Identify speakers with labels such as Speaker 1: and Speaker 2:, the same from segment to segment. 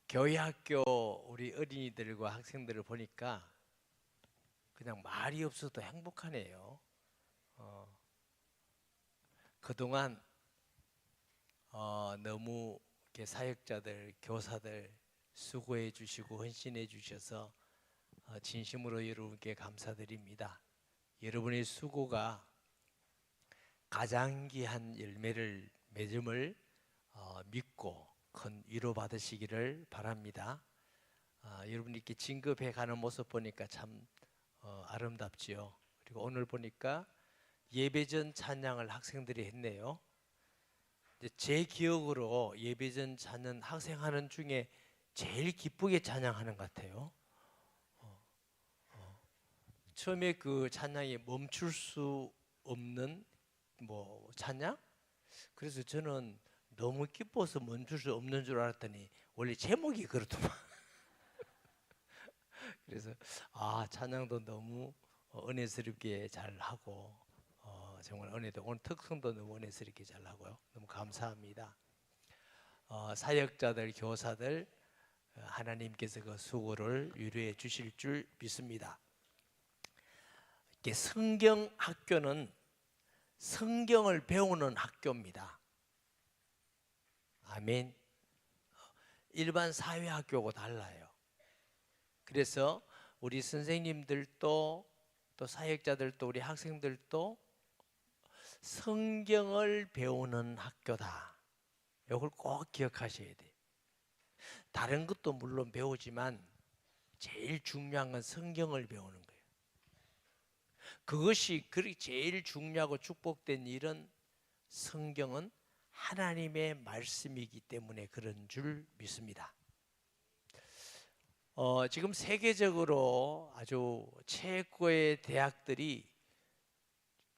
Speaker 1: 교회 학교 우리 어린이들과 학생들을 보니까 그냥 말이 없어도 행복하네요. 그동안 너무 이렇게 사역자들, 교사들 수고해 주시고 헌신해 주셔서 진심으로 여러분께 감사드립니다. 여러분의 수고가 가장 귀한 열매를 맺음을 믿고 큰 위로 받으시기를 바랍니다. 여러분이 이렇게 진급해 가는 모습 보니까 참 아름답지요. 그리고 오늘 보니까 예배전 찬양을 학생들이 했네요. 이제 제 기억으로 예배전 찬양 학생하는 중에 제일 기쁘게 찬양하는 것 같아요. 처음에 그 찬양이 멈출 수 없는 찬양? 그래서 저는 너무 기뻐서 멈출 수 없는 줄 알았더니 원래 제목이 그렇더만. 그래서 찬양도 너무 은혜스럽게 잘하고 정말 은혜도 오늘 특성도 너무 은혜스럽게 잘하고요. 너무 감사합니다. 사역자들, 교사들 하나님께서 그 수고를 위로해 주실 줄 믿습니다. 이렇게 성경 학교는 성경을 배우는 학교입니다. 아멘. 일반 사회학교하고 달라요. 그래서 우리 선생님들도 또 사역자들도 우리 학생들도 성경을 배우는 학교다. 이걸 꼭 기억하셔야 돼요. 다른 것도 물론 배우지만 제일 중요한 건 성경을 배우는 거예요. 그것이 제일 중요하고 축복된 일은 성경은 하나님의 말씀이기 때문에 그런 줄 믿습니다. 지금 세계적으로 아주 최고의 대학들이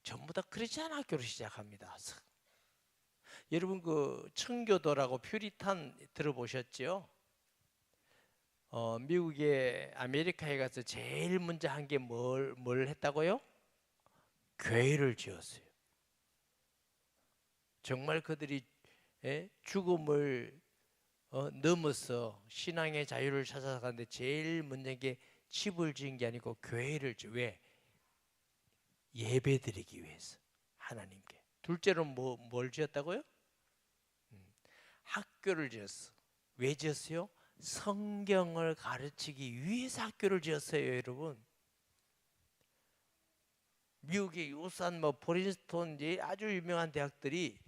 Speaker 1: 전부 다 크리스찬 학교로 시작합니다. 여러분 그 청교도라고 퓨리탄 들어보셨죠? 미국의 아메리카에 가서 제일 먼저 한 게 뭘 했다고요? 교회를 지었어요. 정말 그들이 죽음을 넘어서 신앙의 자유를 찾아가는데 제일 먼저 게 집을 지은 게 아니고 교회를 지어. 왜? 예배드리기 위해서 하나님께. 둘째로 뭘 지었다고요? 학교를 지었어. 왜 지었어요? 성경을 가르치기 위해서 학교를 지었어요, 여러분. 미국의 유산, 프린스턴 아주 유명한 대학들이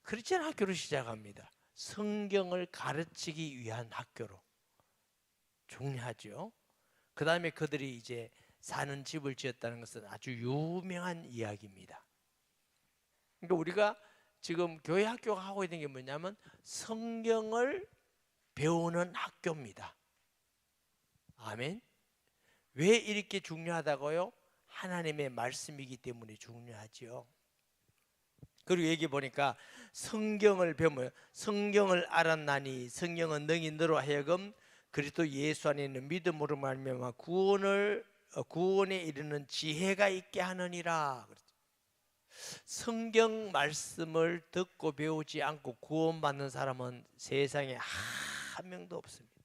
Speaker 1: 크리스천 학교를 시작합니다. 성경을 가르치기 위한 학교로. 중요하죠. 그 다음에 그들이 이제 사는 집을 지었다는 것은 아주 유명한 이야기입니다. 그러니까 우리가 지금 교회 학교가 하고 있는 게 뭐냐면 성경을 배우는 학교입니다. 아멘. 왜 이렇게 중요하다고요? 하나님의 말씀이기 때문에 중요하죠. 그리고 여기 보니까 성경을 배우면 성경을 알았나니 성경은 능히 너로 하여금 그리스도 예수 안에 있는 믿음으로 말미암아 구원에 이르는 지혜가 있게 하느니라. 성경 말씀을 듣고 배우지 않고 구원받는 사람은 세상에 한 명도 없습니다.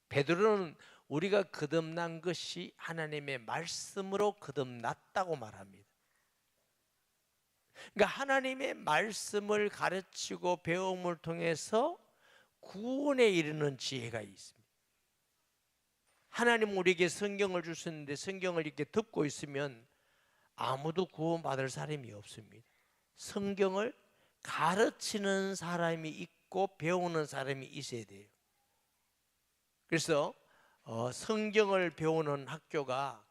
Speaker 1: 베드로는 우리가 거듭난 것이 하나님의 말씀으로 거듭났다고 말합니다. 그러니까 하나님의 말씀을 가르치고 배움을 통해서 구원에 이르는 지혜가 있습니다. 하나님 우리에게 성경을 주셨는데 성경을 이렇게 듣고 있으면 아무도 구원받을 사람이 없습니다. 성경을 가르치는 사람이 있고 배우는 사람이 있어야 돼요. 그래서 성경을 배우는 학교가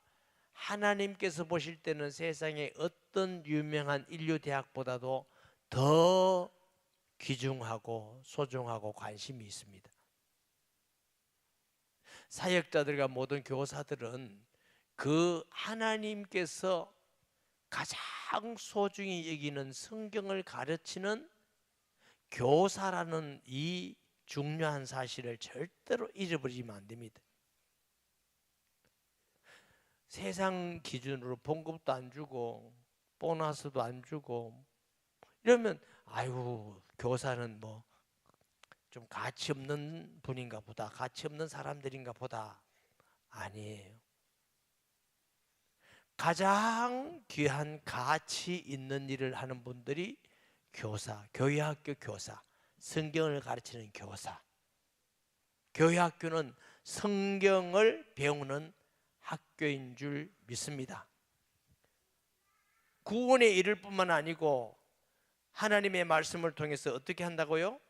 Speaker 1: 하나님께서 보실 때는 세상의 어떤 유명한 인류 대학보다도 더 귀중하고 소중하고 관심이 있습니다. 사역자들과 모든 교사들은 그 하나님께서 가장 소중히 여기는 성경을 가르치는 교사라는 이 중요한 사실을 절대로 잊어버리면 안 됩니다. 세상 기준으로 봉급도 안 주고 보너스도 안 주고 이러면 아이고 교사는 좀 가치 없는 분인가 보다, 가치 없는 사람들인가 보다. 아니에요. 가장 귀한 가치 있는 일을 하는 분들이 교사, 교회학교 교사, 성경을 가르치는 교사. 교회학교는 성경을 배우는 학교인 줄 믿습니다. 구원에 이를 뿐만 아니고 하나님의 말씀을 통해서 어떻게 한다고요?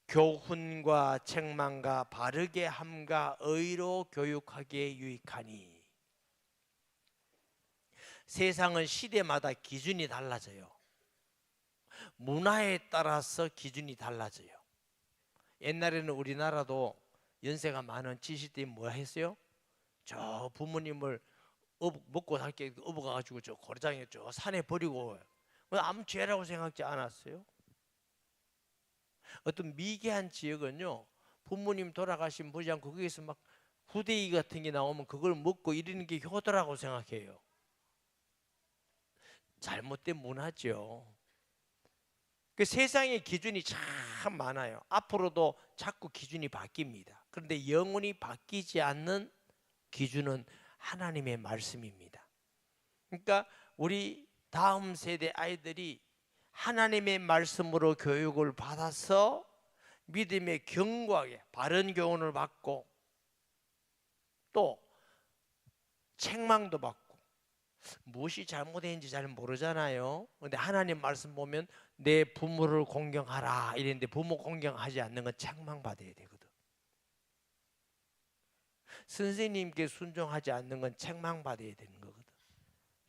Speaker 1: 교훈과 책망과 바르게 함과 의로 교육하기에 유익하니. 세상은 시대마다 기준이 달라져요. 문화에 따라서 기준이 달라져요. 옛날에는 우리나라도 연세가 많은 70대이 뭐 했어요? 저 부모님을 먹고 살게 업어가지고 저 고래장에 저 산에 버리고 아무 죄라고 생각지 않았어요. 어떤 미개한 지역은요, 부모님 돌아가신 보지 않고 거기에서 막 후대기 같은 게 나오면 그걸 먹고 이러는 게 효도라고 생각해요. 잘못된 문화죠. 그 세상의 기준이 참 많아요. 앞으로도 자꾸 기준이 바뀝니다. 그런데 영원히 바뀌지 않는 기준은 하나님의 말씀입니다. 그러니까 우리 다음 세대 아이들이 하나님의 말씀으로 교육을 받아서 믿음의 견고하게 바른 교훈을 받고 또 책망도 받고, 무엇이 잘못된지 잘 모르잖아요. 근데 하나님 말씀 보면 내 부모를 공경하라 이랬는데 부모 공경하지 않는 건 책망받아야 되거든. 선생님께 순종하지 않는 건 책망받아야 되는 거거든.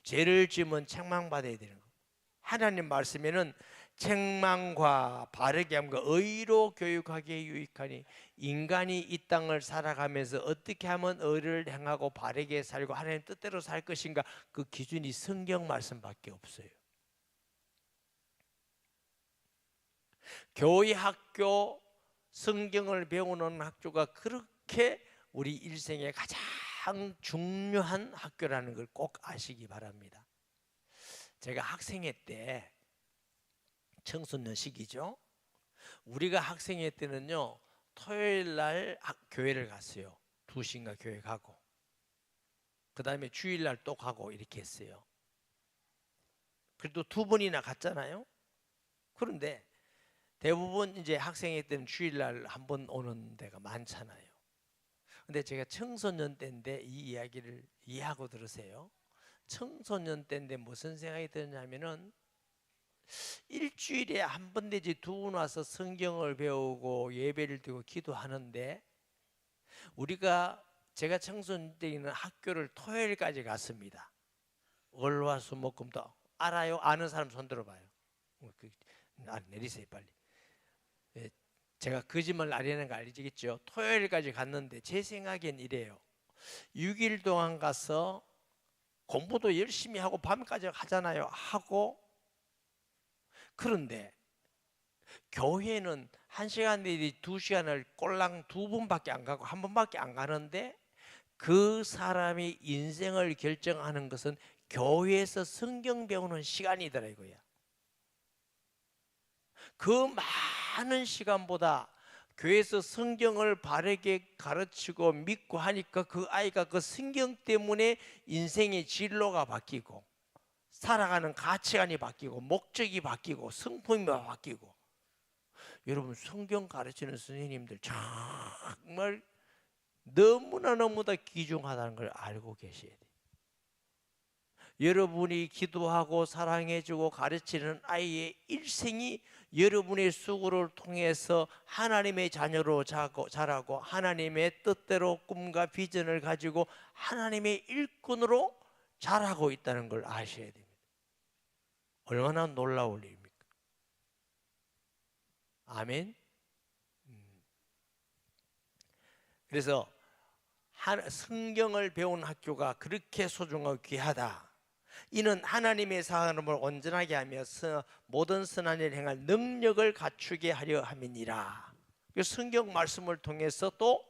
Speaker 1: 죄를 지으면 책망받아야 되는 거거든. 하나님 말씀에는 책망과 바르게 함과 의로 교육하기에 유익하니, 인간이 이 땅을 살아가면서 어떻게 하면 의를 행하고 바르게 살고 하나님 뜻대로 살 것인가, 그 기준이 성경 말씀밖에 없어요. 교회 학교, 성경을 배우는 학교가 그렇게 우리 일생에 가장 중요한 학교라는 걸 꼭 아시기 바랍니다. 제가 학생회 때, 청소년 시기죠. 우리가 학생회 때는요, 토요일 날 교회를 갔어요. 2시인가 교회 가고, 그 다음에 주일날 또 가고 이렇게 했어요. 그래도 2번이나 갔잖아요. 그런데 대부분 이제 학생회 때는 주일날 한 번 오는 데가 많잖아요. 근데 제가 청소년 때인데 이 이야기를 이해하고 들으세요. 청소년 때인데 무슨 생각이 드냐면은, 일주일에 한 번 내지 2번 와서 성경을 배우고 예배를 드리고 기도하는데, 제가 청소년 때에는 학교를 토요일까지 갔습니다. 월화수목금도. 알아요? 아는 사람 손 들어봐요. 내리세요 빨리. 제가 거짓말 아니라는 거 알겠죠? 토요일까지 갔는데 제 생각엔 이래요. 6일 동안 가서 공부도 열심히 하고 밤까지 하잖아요. 하고, 그런데 교회는 1시간 내지 2시간을 꼴랑 2번밖에 안 가고 1번밖에 안 가는데, 그 사람이 인생을 결정하는 것은 교회에서 성경 배우는 시간이더라 이거야. 그 많은 시간보다 교회에서 성경을 바르게 가르치고 믿고 하니까 그 아이가 그 성경 때문에 인생의 진로가 바뀌고 살아가는 가치관이 바뀌고 목적이 바뀌고 성품이 바뀌고. 여러분, 성경 가르치는 선생님들 정말 너무나 귀중하다는 걸 알고 계셔야 돼요. 여러분이 기도하고 사랑해주고 가르치는 아이의 일생이 여러분의 수고를 통해서 하나님의 자녀로 자라고 하나님의 뜻대로 꿈과 비전을 가지고 하나님의 일꾼으로 자라고 있다는 걸 아셔야 됩니다. 얼마나 놀라울 일입니까? 아멘. 그래서 성경을 배운 학교가 그렇게 소중하고 귀하다. 이는 하나님의 사람을 온전하게 하며 모든 선한 일을 행할 능력을 갖추게 하려 함이니라. 성경 말씀을 통해서 또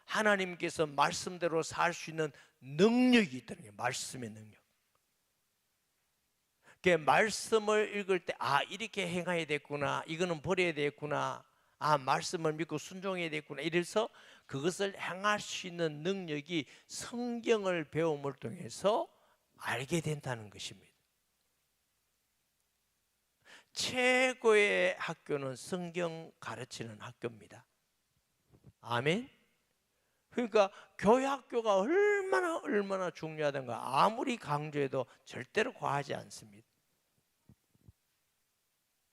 Speaker 1: 하나님께서 말씀대로 살 수 있는 능력이 있다는 게 말씀의 능력. 말씀을 읽을 때 이렇게 행해야 됐구나, 이거는 버려야 됐구나, 말씀을 믿고 순종해야 되겠구나. 이래서 그것을 행할 수 있는 능력이 성경을 배움을 통해서 알게 된다는 것입니다. 최고의 학교는 성경 가르치는 학교입니다. 아멘. 그러니까 교회 학교가 얼마나 중요하던가 아무리 강조해도 절대로 과하지 않습니다.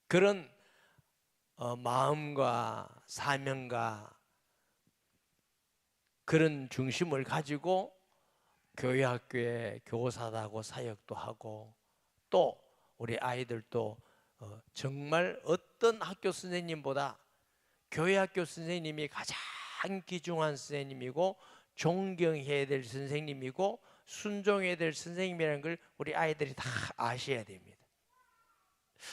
Speaker 1: 그런 마음과 사명과 그런 중심을 가지고 교회 학교에 교사도 하고 사역도 하고, 또 우리 아이들도 정말 어떤 학교 선생님보다 교회 학교 선생님이 가장 귀중한 선생님이고 존경해야 될 선생님이고 순종해야 될 선생님이라는 걸 우리 아이들이 다 아셔야 됩니다.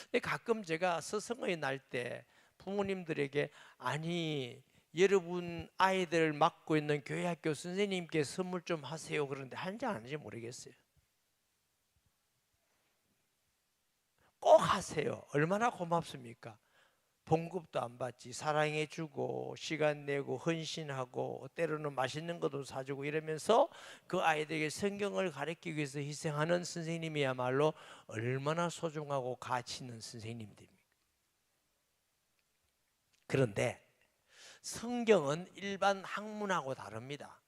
Speaker 1: 근데 가끔 제가 스승의 날 때 부모님들에게 여러분 아이들 맡고 있는 교회 학교 선생님께 선물 좀 하세요 그런데 하는지 안 하는지 모르겠어요. 꼭 하세요. 얼마나 고맙습니까? 봉급도 안 받지, 사랑해주고 시간 내고 헌신하고 때로는 맛있는 것도 사주고 이러면서 그 아이들에게 성경을 가르치기 위해서 희생하는 선생님이야말로 얼마나 소중하고 가치 있는 선생님들입니까? 그런데 성경은 일반 학문하고 다릅니다.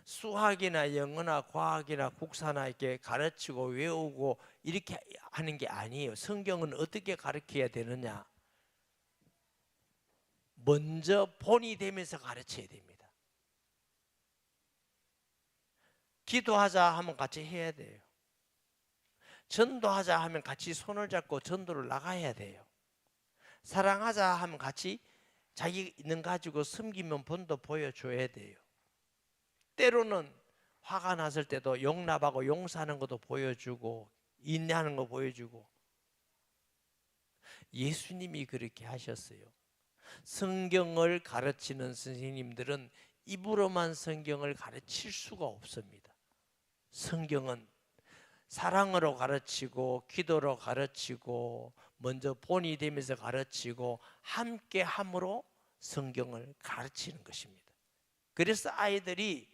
Speaker 1: 수학이나 영어나 과학이나 국사나 이렇게 가르치고 외우고 이렇게 하는 게 아니에요. 성경은 어떻게 가르쳐야 되느냐? 먼저 본이 되면서 가르쳐야 됩니다. 기도하자 하면 같이 해야 돼요. 전도하자 하면 같이 손을 잡고 전도를 나가야 돼요. 사랑하자 하면 같이 자기 있는 가지고 섬기면 본도 보여줘야 돼요. 때로는 화가 났을 때도 용납하고 용서하는 것도 보여주고 인내하는 거 보여주고. 예수님이 그렇게 하셨어요. 성경을 가르치는 선생님들은 입으로만 성경을 가르칠 수가 없습니다. 성경은 사랑으로 가르치고 기도로 가르치고 먼저 본이 되면서 가르치고 함께 함으로 성경을 가르치는 것입니다. 그래서 아이들이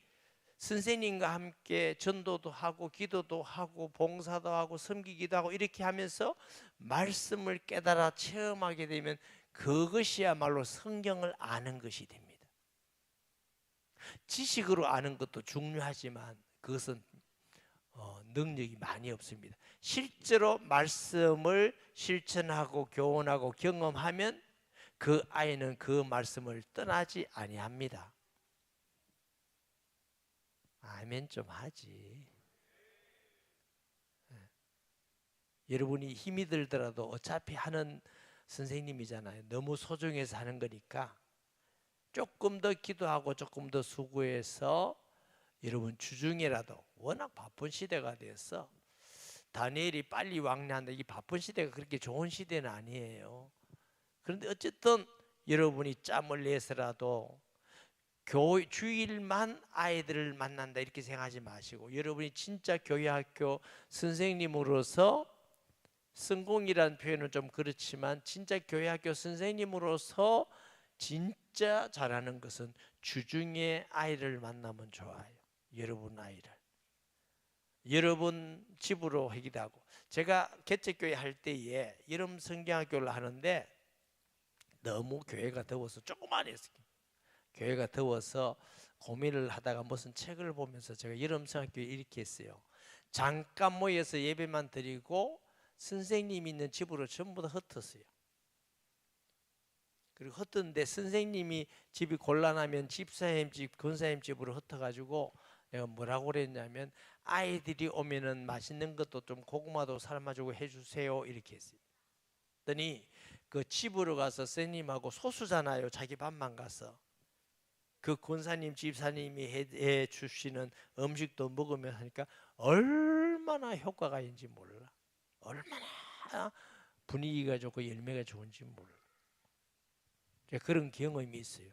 Speaker 1: 선생님과 함께 전도도 하고 기도도 하고 봉사도 하고 섬기기도 하고 이렇게 하면서 말씀을 깨달아 체험하게 되면 그것이야말로 성경을 아는 것이 됩니다. 지식으로 아는 것도 중요하지만 그것은 능력이 많이 없습니다. 실제로 말씀을 실천하고 교훈하고 경험하면 그 아이는 그 말씀을 떠나지 아니합니다. 아멘 좀 하지. 여러분이 힘이 들더라도 어차피 하는 선생님이잖아요. 너무 소중해서 하는 거니까 조금 더 기도하고 조금 더 수고해서 여러분 주중에라도, 워낙 바쁜 시대가 돼서 다니엘이 빨리 왕래한다, 이 바쁜 시대가 그렇게 좋은 시대는 아니에요. 그런데 어쨌든 여러분이 짬을 내서라도 주일만 아이들을 만난다 이렇게 생각하지 마시고, 여러분이 진짜 교회 학교 선생님으로서, 성공이라는 표현은 좀 그렇지만 진짜 교회 학교 선생님으로서 진짜 잘하는 것은 주중에 아이를 만나면 좋아요. 여러분 아이를 여러분 집으로 하기도 하고. 제가 개척교회 할 때에 여름 성경학교를 하는데 너무 교회가 더워서 조그만 했어요. 교회가 더워서 고민을 하다가 무슨 책을 보면서 제가 여름 성경학교에 이렇게 했어요. 잠깐 모여서 예배만 드리고 선생님 있는 집으로 전부 다 흩었어요. 그리고 흩었는데 선생님이 집이 곤란하면 집사님 집, 권사님 집으로 흩어가지고 내가 뭐라고 그랬냐면 아이들이 오면은 맛있는 것도 좀 고구마도 삶아주고 해주세요 이렇게 했어요. 그랬더니 그 집으로 가서 선생님하고 소수잖아요. 자기 밥만 가서 그 권사님 집사님이 해 주시는 음식도 먹으면서 하니까 얼마나 효과가 있는지 몰라. 얼마나 분위기가 좋고 열매가 좋은지 몰라. 그런 경험이 있어요.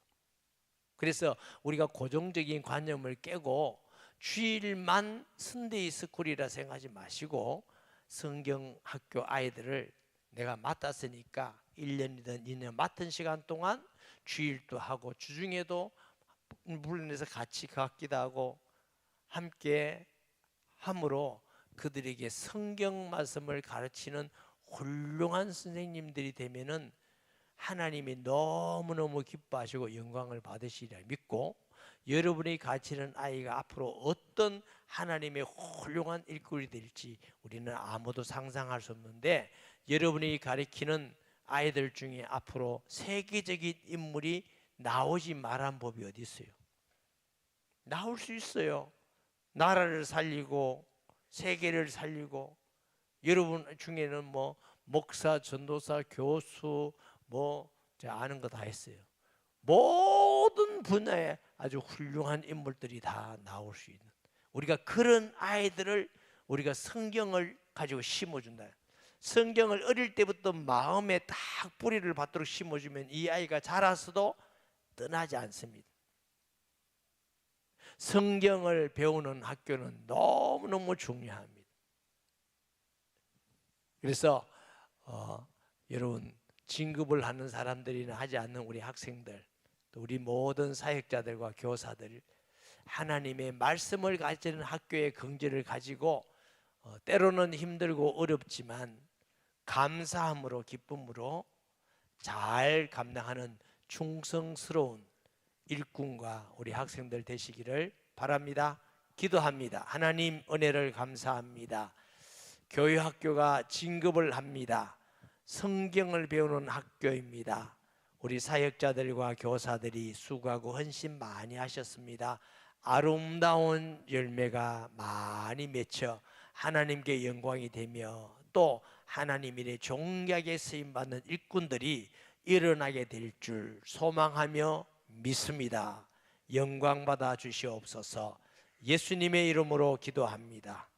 Speaker 1: 그래서 우리가 고정적인 관념을 깨고 주일만 선데이 스쿨이라 생각하지 마시고 성경학교 아이들을 내가 맡았으니까 1년이든 2년 맡은 시간 동안 주일도 하고 주중에도 물론에서 같이 갖기도 하고 함께 함으로 그들에게 성경 말씀을 가르치는 훌륭한 선생님들이 되면은 하나님이 너무너무 기뻐하시고 영광을 받으시리라 믿고, 여러분이 가르치는 아이가 앞으로 어떤 하나님의 훌륭한 일꾼이 될지 우리는 아무도 상상할 수 없는데, 여러분이 가르치는 아이들 중에 앞으로 세계적인 인물이 나오지 말한 법이 어디 있어요? 나올 수 있어요. 나라를 살리고 세계를 살리고, 여러분 중에는 뭐 목사, 전도사, 교수 뭐 제가 아는 거 다 했어요. 모든 분야에 아주 훌륭한 인물들이 다 나올 수 있는, 우리가 그런 아이들을 우리가 성경을 가지고 심어준다. 성경을 어릴 때부터 마음에 딱 뿌리를 받도록 심어주면 이 아이가 자라서도 떠나지 않습니다. 성경을 배우는 학교는 너무너무 중요합니다. 그래서 여러분, 진급을 하는 사람들이나 하지 않는 우리 학생들, 또 우리 모든 사역자들과 교사들, 하나님의 말씀을 가르치는 학교의 긍지를 가지고 때로는 힘들고 어렵지만 감사함으로 기쁨으로 잘 감당하는 충성스러운 일꾼과 우리 학생들 되시기를 바랍니다. 기도합니다. 하나님, 은혜를 감사합니다. 교회학교가 진급을 합니다. 성경을 배우는 학교입니다. 우리 사역자들과 교사들이 수고하고 헌신 많이 하셨습니다. 아름다운 열매가 많이 맺혀 하나님께 영광이 되며 또 하나님 일에 존귀하게 쓰임받는 일꾼들이 일어나게 될 줄 소망하며 믿습니다. 영광 받아 주시옵소서. 예수님의 이름으로 기도합니다.